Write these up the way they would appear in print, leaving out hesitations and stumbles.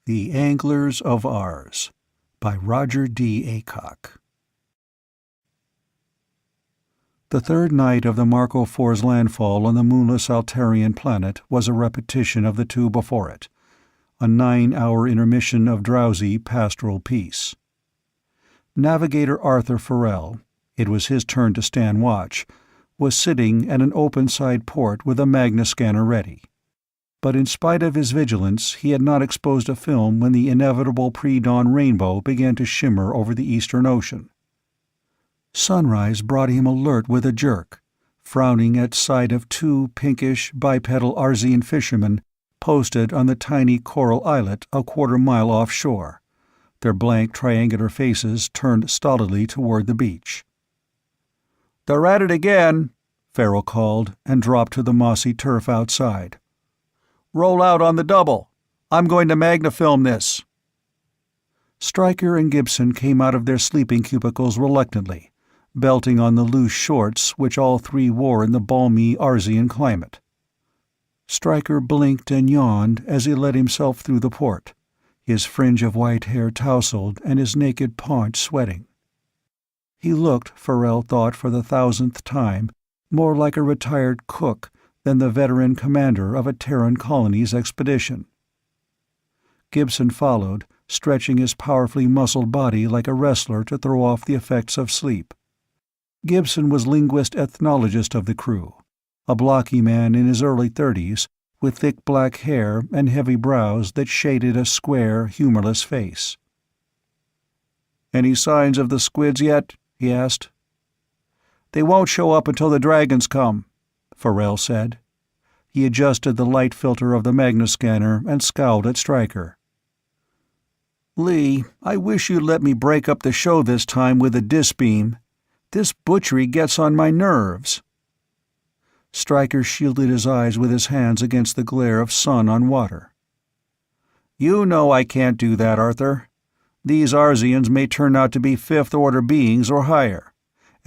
The Anglers of Ars by Roger D. Aycock. The third night of the Marco IV's landfall on the moonless Altarian planet was a repetition of the two before it, a 9-hour intermission of drowsy pastoral peace. Navigator Arthur Farrell, it was his turn to stand watch, was sitting at an open-side port with a Magna scanner ready. But in spite of his vigilance, he had not exposed a film when the inevitable pre-dawn rainbow began to shimmer over the eastern ocean. Sunrise brought him alert with a jerk, frowning at sight of two pinkish, bipedal Arsian fishermen posted on the tiny coral islet a quarter-mile offshore, their blank triangular faces turned stolidly toward the beach. "They're at it again," Farrell called, and dropped to the mossy turf outside. "Roll out on the double. I'm going to magnafilm this." Stryker and Gibson came out of their sleeping cubicles reluctantly, belting on the loose shorts which all three wore in the balmy Arsian climate. Stryker blinked and yawned as he let himself through the port, his fringe of white hair tousled and his naked paunch sweating. He looked, Farrell thought for the 1,000th time, more like a retired cook than the veteran commander of a Terran colony's expedition. Gibson followed, stretching his powerfully muscled body like a wrestler to throw off the effects of sleep. Gibson was linguist-ethnologist of the crew, a blocky man in his early 30s, with thick black hair and heavy brows that shaded a square, humorless face. "Any signs of the squids yet?" he asked. "They won't show up until the dragons come," Farrell said. He adjusted the light filter of the Magna scanner and scowled at Stryker. "Lee, I wish you'd let me break up the show this time with a disbeam. This butchery gets on my nerves." Stryker shielded his eyes with his hands against the glare of sun on water. "You know I can't do that, Arthur. These Arsians may turn out to be fifth-order beings or higher,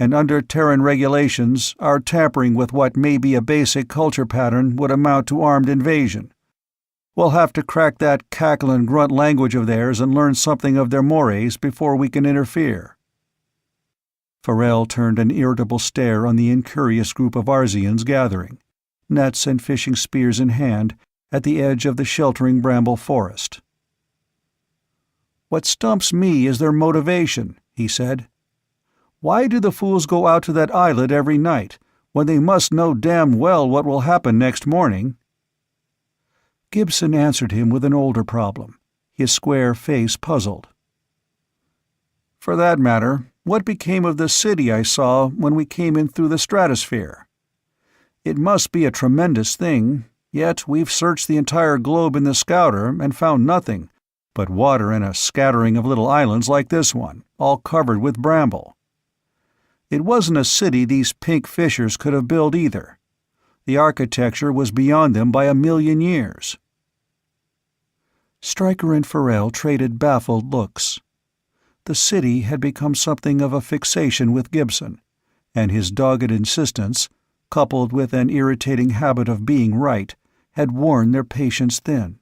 and under Terran regulations, our tampering with what may be a basic culture pattern would amount to armed invasion. We'll have to crack that cackle and grunt language of theirs and learn something of their mores before we can interfere." Farrell turned an irritable stare on the incurious group of Arsians gathering, nets and fishing spears in hand, at the edge of the sheltering bramble forest. "What stumps me is their motivation," he said. "Why do the fools go out to that islet every night, when they must know damn well what will happen next morning?" Gibson answered him with an older problem, his square face puzzled. "For that matter, what became of the city I saw when we came in through the stratosphere? It must be a tremendous thing, yet we've searched the entire globe in the scouter and found nothing but water and a scattering of little islands like this one, all covered with bramble. It wasn't a city these pink fishers could have built either. The architecture was beyond them by 1,000,000 years." Stryker and Farrell traded baffled looks. The city had become something of a fixation with Gibson, and his dogged insistence, coupled with an irritating habit of being right, had worn their patience thin.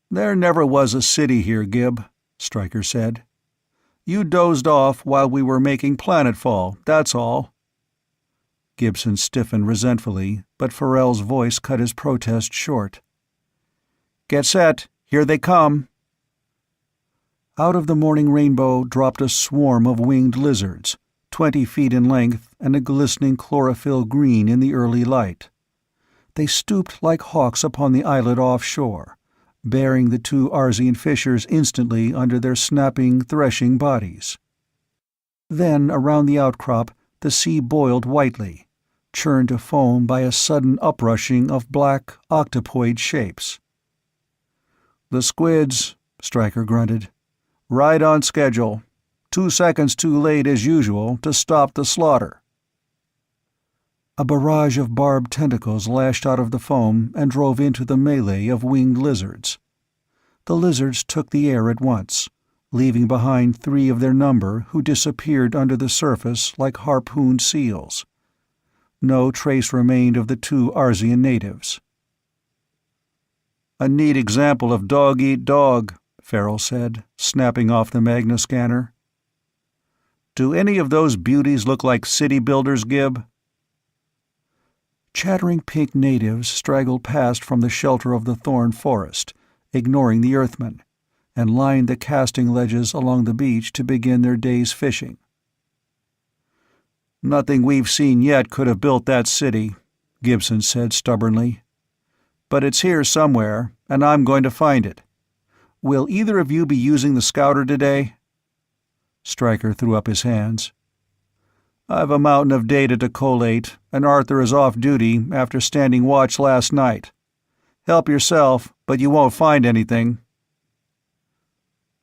"There never was a city here, Gib," Stryker said. "You dozed off while we were making planetfall, that's all." Gibson stiffened resentfully, but Farrell's voice cut his protest short. "Get set, here they come." Out of the morning rainbow dropped a swarm of winged lizards, 20 feet in length and a glistening chlorophyll green in the early light. They stooped like hawks upon the islet offshore, bearing the two Arsian fishers instantly under their snapping, threshing bodies. Then, around the outcrop, the sea boiled whitely, churned to foam by a sudden uprushing of black, octopoid shapes. "The squids," Stryker grunted. "Right on schedule. 2 seconds too late as usual to stop the slaughter." A barrage of barbed tentacles lashed out of the foam and drove into the melee of winged lizards. The lizards took the air at once, leaving behind 3 of their number who disappeared under the surface like harpooned seals. No trace remained of the 2 Arsian natives. "A neat example of dog-eat-dog," Farrell said, snapping off the Magna scanner. "Do any of those beauties look like city builders, Gib?" Chattering pink natives straggled past from the shelter of the thorn forest, ignoring the Earthmen, and lined the casting ledges along the beach to begin their day's fishing. "Nothing we've seen yet could have built that city," Gibson said stubbornly. "But it's here somewhere, and I'm going to find it. Will either of you be using the scouter today?" Stryker threw up his hands. "I've a mountain of data to collate, and Arthur is off duty after standing watch last night. Help yourself, but you won't find anything."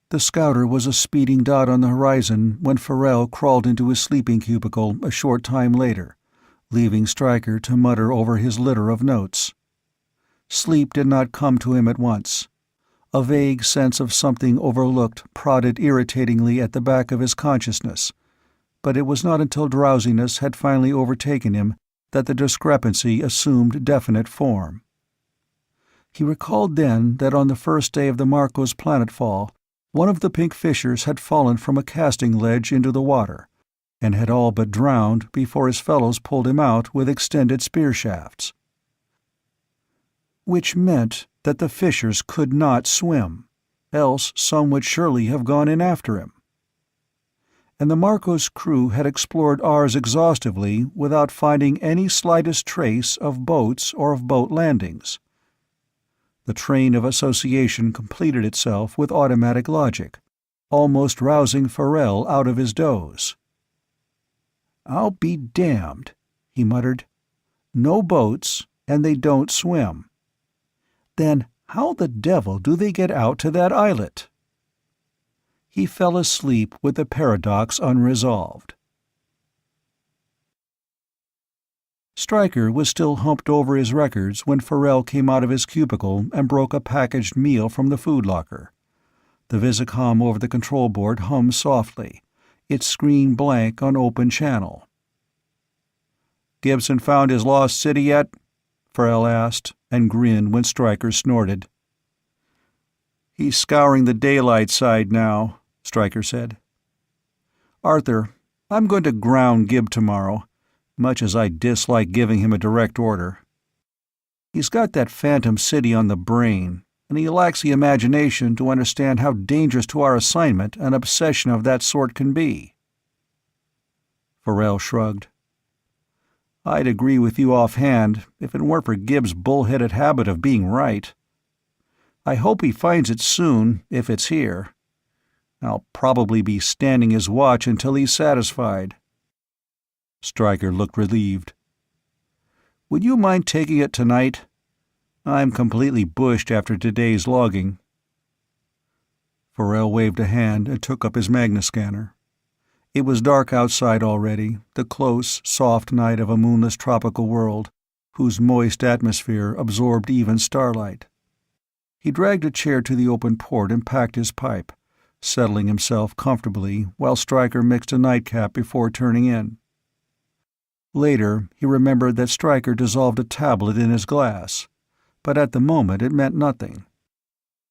The scouter was a speeding dot on the horizon when Farrell crawled into his sleeping cubicle a short time later, leaving Stryker to mutter over his litter of notes. Sleep did not come to him at once. A vague sense of something overlooked prodded irritatingly at the back of his consciousness, but it was not until drowsiness had finally overtaken him that the discrepancy assumed definite form. He recalled then that on the first day of the Marco's planetfall, one of the pink fishers had fallen from a casting ledge into the water, and had all but drowned before his fellows pulled him out with extended spear shafts. Which meant that the fishers could not swim, else some would surely have gone in after him. And the Marco's crew had explored ours exhaustively without finding any slightest trace of boats or of boat landings. The train of association completed itself with automatic logic, almost rousing Farrell out of his doze. "I'll be damned," he muttered. "No boats, and they don't swim. Then how the devil do they get out to that islet?" He fell asleep with the paradox unresolved. Stryker was still humped over his records when Farrell came out of his cubicle and broke a packaged meal from the food locker. The Visicom over the control board hummed softly, its screen blank on open channel. "Gibson found his lost city yet?" Farrell asked, and grinned when Stryker snorted. "He's scouring the daylight side now," Stryker said. "Arthur, I'm going to ground Gib tomorrow, much as I dislike giving him a direct order. He's got that phantom city on the brain, and he lacks the imagination to understand how dangerous to our assignment an obsession of that sort can be." Farrell shrugged. "I'd agree with you offhand if it weren't for Gib's bullheaded habit of being right. I hope he finds it soon, if it's here. I'll probably be standing his watch until he's satisfied." Stryker looked relieved. "Would you mind taking it tonight? I'm completely bushed after today's logging." Farrell waved a hand and took up his Magna scanner. It was dark outside already, the close, soft night of a moonless tropical world, whose moist atmosphere absorbed even starlight. He dragged a chair to the open port and packed his pipe, settling himself comfortably while Stryker mixed a nightcap before turning in. Later, he remembered that Stryker dissolved a tablet in his glass, but at the moment it meant nothing.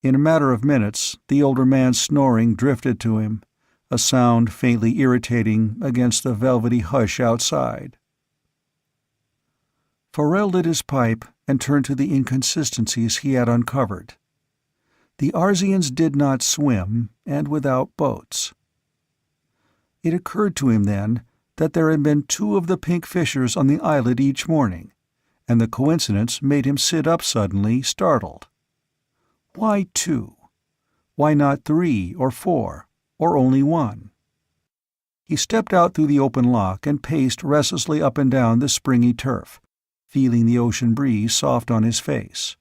In a matter of minutes, the older man's snoring drifted to him, a sound faintly irritating against the velvety hush outside. Farrell lit his pipe and turned to the inconsistencies he had uncovered. The Arzians did not swim, and without boats. It occurred to him then that there had been 2 of the pink fishers on the islet each morning, and the coincidence made him sit up suddenly, startled. Why 2? Why not 3 or 4, or only 1? He stepped out through the open lock and paced restlessly up and down the springy turf, feeling the ocean breeze soft on his face.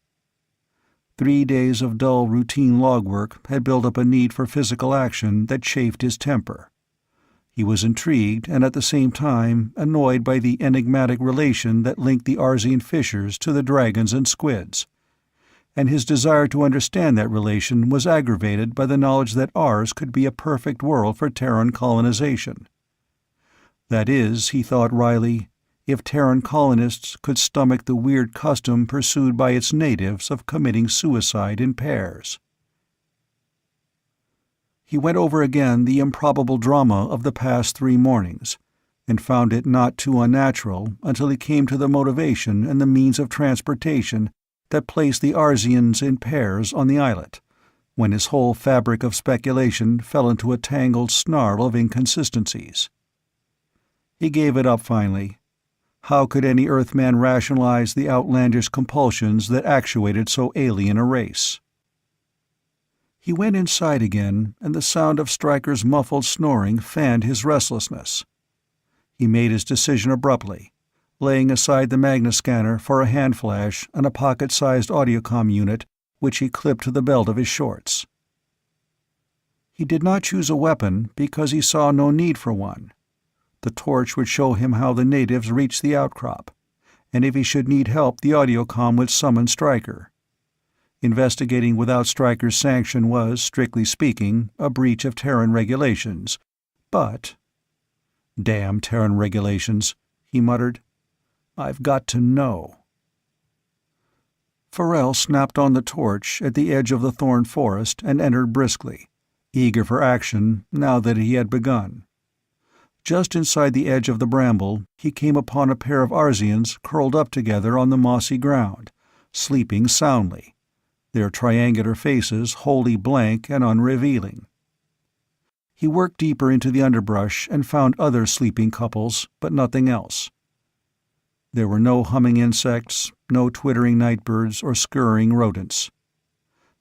3 days of dull routine log work had built up a need for physical action that chafed his temper. He was intrigued and at the same time annoyed by the enigmatic relation that linked the Arzian fishers to the dragons and squids, and his desire to understand that relation was aggravated by the knowledge that ours could be a perfect world for Terran colonization. That is, he thought wryly, if Terran colonists could stomach the weird custom pursued by its natives of committing suicide in pairs. He went over again the improbable drama of the past 3 mornings, and found it not too unnatural until he came to the motivation and the means of transportation that placed the Arzians in pairs on the islet, when his whole fabric of speculation fell into a tangled snarl of inconsistencies. He gave it up finally. How could any Earthman rationalize the outlandish compulsions that actuated so alien a race? He went inside again, and the sound of Stryker's muffled snoring fanned his restlessness. He made his decision abruptly, laying aside the magna-scanner for a hand flash and a pocket-sized audiocom unit which he clipped to the belt of his shorts. He did not choose a weapon because he saw no need for one. The torch would show him how the natives reached the outcrop, and if he should need help the audiocom would summon Stryker. Investigating without Stryker's sanction was, strictly speaking, a breach of Terran regulations, but— "Damn Terran regulations," he muttered. "I've got to know." Farrell snapped on the torch at the edge of the thorn forest and entered briskly, eager for action now that he had begun. Just inside the edge of the bramble, he came upon a pair of Arzians curled up together on the mossy ground, sleeping soundly, their triangular faces wholly blank and unrevealing. He worked deeper into the underbrush and found other sleeping couples, but nothing else. There were no humming insects, no twittering nightbirds or scurrying rodents.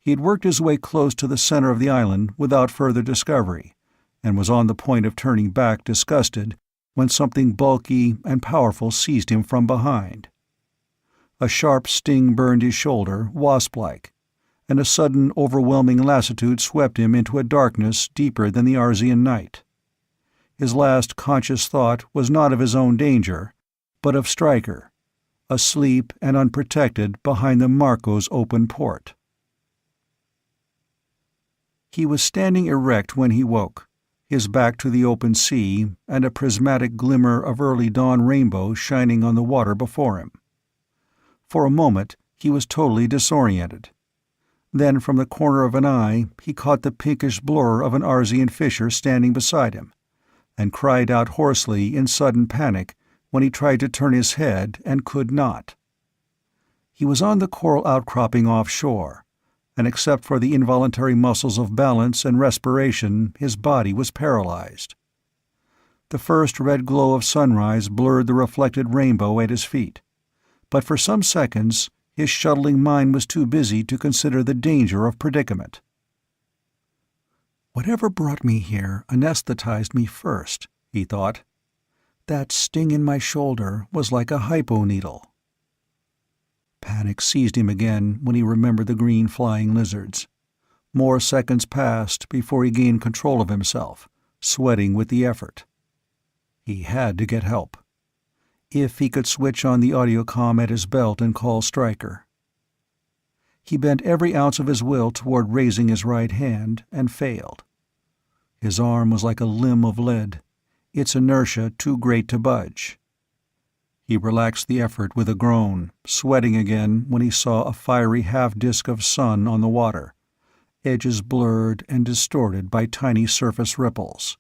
He had worked his way close to the center of the island without further discovery, and was on the point of turning back disgusted when something bulky and powerful seized him from behind. A sharp sting burned his shoulder, wasp-like, and a sudden overwhelming lassitude swept him into a darkness deeper than the Arzian night. His last conscious thought was not of his own danger, but of Stryker, asleep and unprotected behind the Marco's open port. He was standing erect when he woke, his back to the open sea and a prismatic glimmer of early dawn rainbow shining on the water before him. For a moment he was totally disoriented. Then from the corner of an eye he caught the pinkish blur of an Arzian fisher standing beside him, and cried out hoarsely in sudden panic when he tried to turn his head and could not. He was on the coral outcropping offshore, and except for the involuntary muscles of balance and respiration, his body was paralyzed. The first red glow of sunrise blurred the reflected rainbow at his feet, but for some seconds his shuttling mind was too busy to consider the danger of predicament. "Whatever brought me here anesthetized me first," he thought. "That sting in my shoulder was like a hypo needle." Panic seized him again when he remembered the green flying lizards. More seconds passed before he gained control of himself, sweating with the effort. He had to get help. If he could switch on the audiocom at his belt and call Stryker. He bent every ounce of his will toward raising his right hand, and failed. His arm was like a limb of lead, its inertia too great to budge. He relaxed the effort with a groan, sweating again when he saw a fiery half-disk of sun on the water, edges blurred and distorted by tiny surface ripples.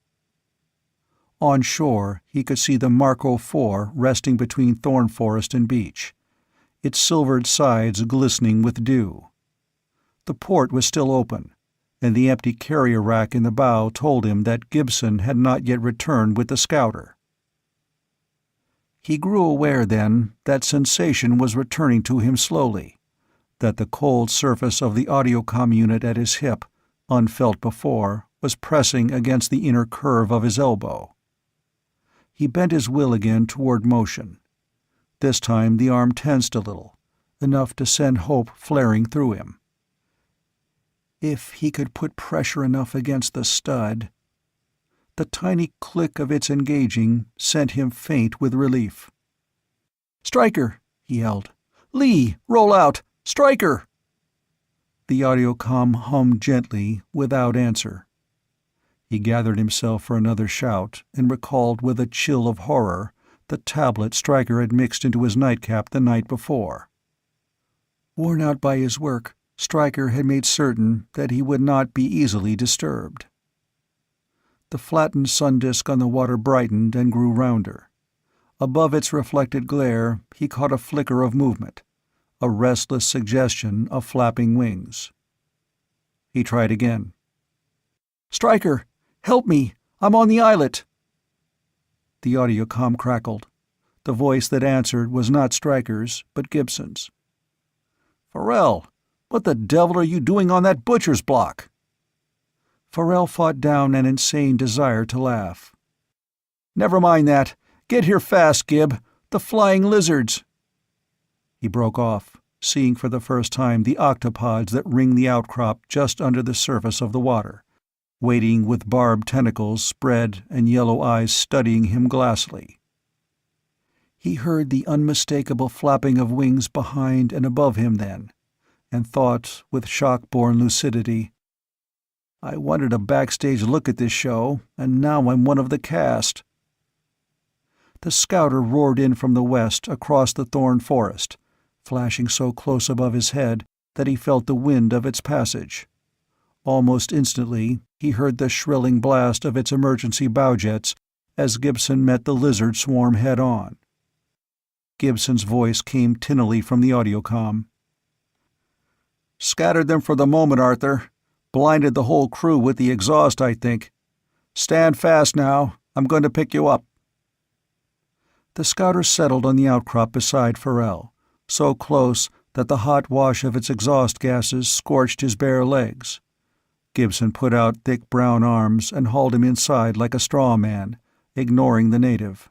On shore, he could see the Marco IV resting between thorn forest and beach, its silvered sides glistening with dew. The port was still open, and the empty carrier rack in the bow told him that Gibson had not yet returned with the scouter. He grew aware then that sensation was returning to him slowly, that the cold surface of the audiocom unit at his hip, unfelt before, was pressing against the inner curve of his elbow. He bent his will again toward motion. This time the arm tensed a little, enough to send hope flaring through him. If he could put pressure enough against the stud— the tiny click of its engaging sent him faint with relief. "Stryker!" he yelled. "Lee, roll out! Stryker!" The audiocom hummed gently, without answer. He gathered himself for another shout and recalled with a chill of horror the tablet Stryker had mixed into his nightcap the night before. Worn out by his work, Stryker had made certain that he would not be easily disturbed. The flattened sun disk on the water brightened and grew rounder. Above its reflected glare, he caught a flicker of movement, a restless suggestion of flapping wings. He tried again. "Stryker, help me! I'm on the islet!" The audiocom crackled. The voice that answered was not Stryker's, but Gibson's. "Farrell, what the devil are you doing on that butcher's block?" Farrell fought down an insane desire to laugh. "Never mind that. Get here fast, Gib. The flying lizards." He broke off, seeing for the first time the octopods that ring the outcrop just under the surface of the water, waiting with barbed tentacles spread and yellow eyes studying him glassily. He heard the unmistakable flapping of wings behind and above him then, and thought with shock-born lucidity, "I wanted a backstage look at this show, and now I'm one of the cast." The scouter roared in from the west across the thorn forest, flashing so close above his head that he felt the wind of its passage. Almost instantly, he heard the shrilling blast of its emergency bowjets as Gibson met the lizard swarm head-on. Gibson's voice came tinnily from the audiocom. "Scattered them for the moment, Arthur. Blinded the whole crew with the exhaust, I think. Stand fast now. I'm going to pick you up." The scouter settled on the outcrop beside Farrell, so close that the hot wash of its exhaust gases scorched his bare legs. Gibson put out thick brown arms and hauled him inside like a straw man, ignoring the native.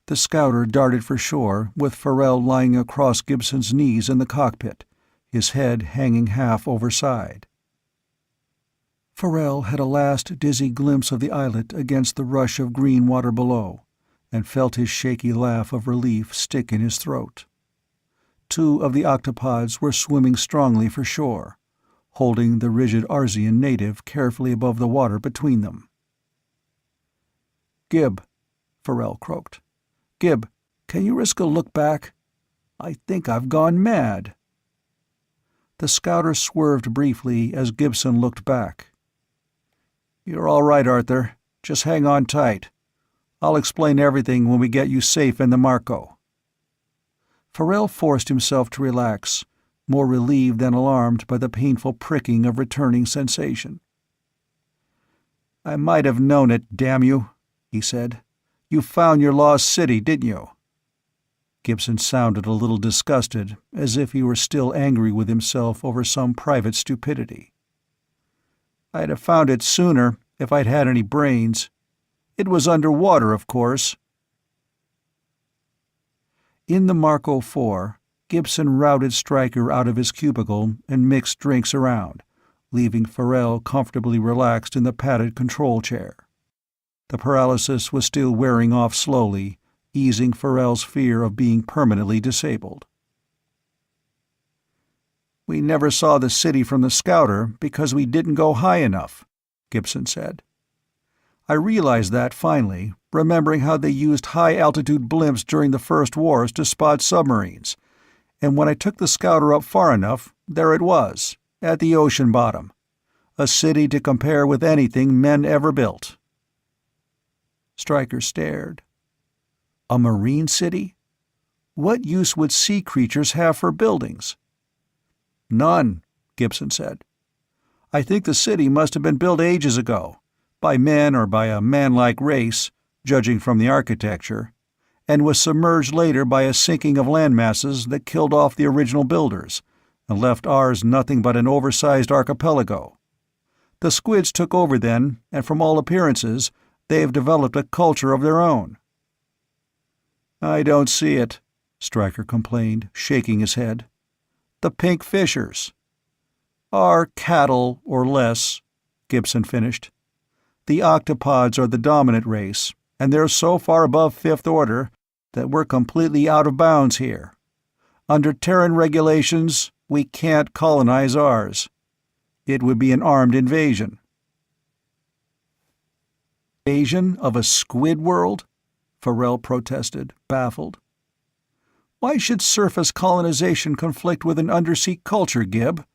The scouter darted for shore, with Farrell lying across Gibson's knees in the cockpit, his head hanging half overside. Farrell had a last dizzy glimpse of the islet against the rush of green water below, and felt his shaky laugh of relief stick in his throat. 2 of the octopods were swimming strongly for shore, holding the rigid Arzian native carefully above the water between them. "Gib," Farrell croaked. "Gib, can you risk a look back? I think I've gone mad." The scouter swerved briefly as Gibson looked back. "You're all right, Arthur. Just hang on tight. I'll explain everything when we get you safe in the Marco." Farrell forced himself to relax, more relieved than alarmed by the painful pricking of returning sensation. "I might have known it, damn you," he said. "You found your lost city, didn't you?" Gibson sounded a little disgusted, as if he were still angry with himself over some private stupidity. "I'd have found it sooner if I'd had any brains. It was underwater, of course." In the Marco IV, Gibson routed Stryker out of his cubicle and mixed drinks around, leaving Farrell comfortably relaxed in the padded control chair. The paralysis was still wearing off slowly, easing Farrell's fear of being permanently disabled. "We never saw the city from the scouter because we didn't go high enough," Gibson said. "I realized that finally, remembering how they used high-altitude blimps during the first wars to spot submarines. And when I took the scouter up far enough, there it was, at the ocean bottom. A city to compare with anything men ever built." Stryker stared. A marine city? What use would sea creatures have for buildings? "None," Gibson said. "I think the city must have been built ages ago, by men or by a man-like race, judging from the architecture, and was submerged later by a sinking of land masses that killed off the original builders, and left ours nothing but an oversized archipelago. The squids took over then, and from all appearances, they have developed a culture of their own." "I don't see it," Stryker complained, shaking his head. "The pink fishers." "Are cattle, or less," Gibson finished. "The octopods are the dominant race, and they're so far above Fifth Order that we're completely out of bounds here. Under Terran regulations, we can't colonize ours. It would be an armed invasion." "Invasion of a squid world?" Farrell protested, baffled. "Why should surface colonization conflict with an undersea culture, Gib?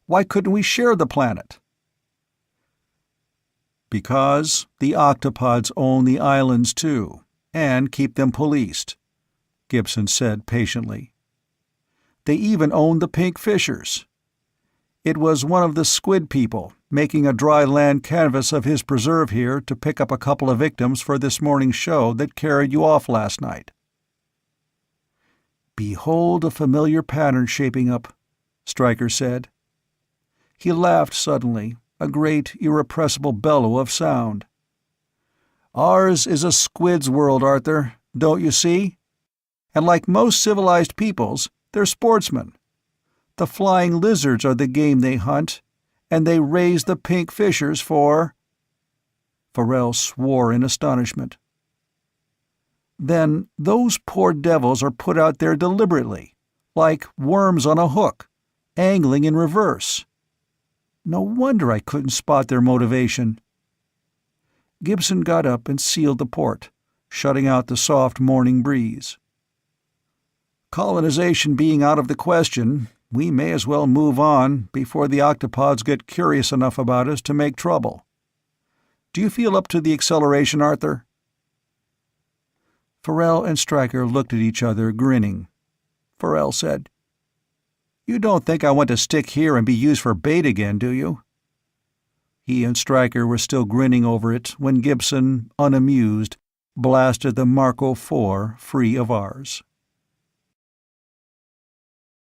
Why couldn't we share the planet?" "Because the octopods own the islands too, and keep them policed," Gibson said patiently. "They even own the pink fishers. It was one of the squid people, making a dry land canvas of his preserve here to pick up a couple of victims for this morning's show that carried you off last night." "Behold a familiar pattern shaping up," Stryker said. He laughed suddenly, a great, irrepressible bellow of sound. "Ours is a squid's world, Arthur, don't you see? And like most civilized peoples, they're sportsmen. The flying lizards are the game they hunt, and they raise the pink fishers for—" Farrell swore in astonishment. "Then those poor devils are put out there deliberately, like worms on a hook, angling in reverse. No wonder I couldn't spot their motivation." Gibson got up and sealed the port, shutting out the soft morning breeze. "Colonization being out of the question, we may as well move on before the octopods get curious enough about us to make trouble. Do you feel up to the acceleration, Arthur?" Farrell and Stryker looked at each other, grinning. Farrell said, "You don't think I want to stick here and be used for bait again, do you?" He and Stryker were still grinning over it when Gibson, unamused, blasted the Marco IV free of ours.